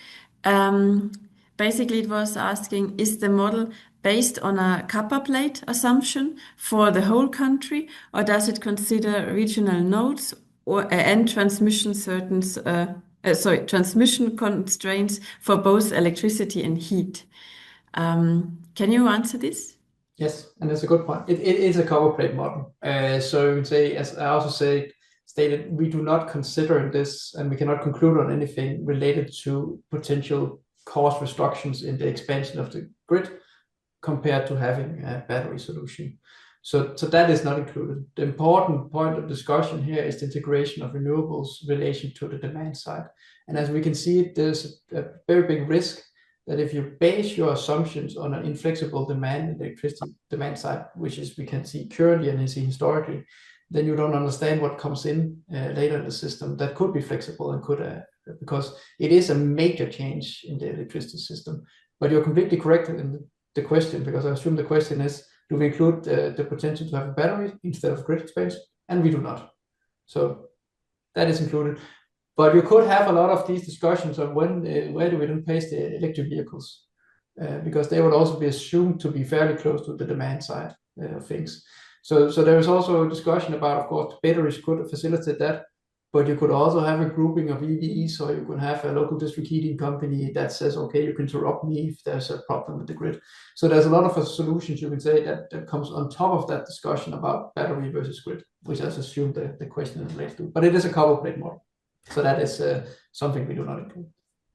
Basically, it was asking, is the model based on a copper plate assumption for the whole country, or does it consider regional nodes and transmission constraints for both electricity and heat? Can you answer this? Yes, and that's a good point. It is a copper plate model. So you would say, as I also stated, we do not consider this, and we cannot conclude on anything related to potential cost reductions in the expansion of the grid compared to having a battery solution. So that is not included. The important point of discussion here is the integration of renewables in relation to the demand side. And as we can see, there's a very big risk that if you base your assumptions on an inflexible demand, electricity demand side, which is we can see currently and see historically, then you don't understand what comes in later in the system that could be flexible and could because it is a major change in the electricity system. But you're completely correct in the question, because I assume the question is, do we include the potential to have a battery instead of grid expansion? And we do not. So that is included. But you could have a lot of these discussions on where do we then place the electric vehicles, because they would also be assumed to be fairly close to the demand side of things. So there is also a discussion about, of course, batteries could facilitate that, but you could also have a grouping of EVs, or you could have a local district heating company that says, okay, you can interrupt me if there's a problem with the grid. So there's a lot of solutions, you can say, that comes on top of that discussion about battery versus grid, which I assume the question is related to. But it is a copper plate model. So that is something we do not include.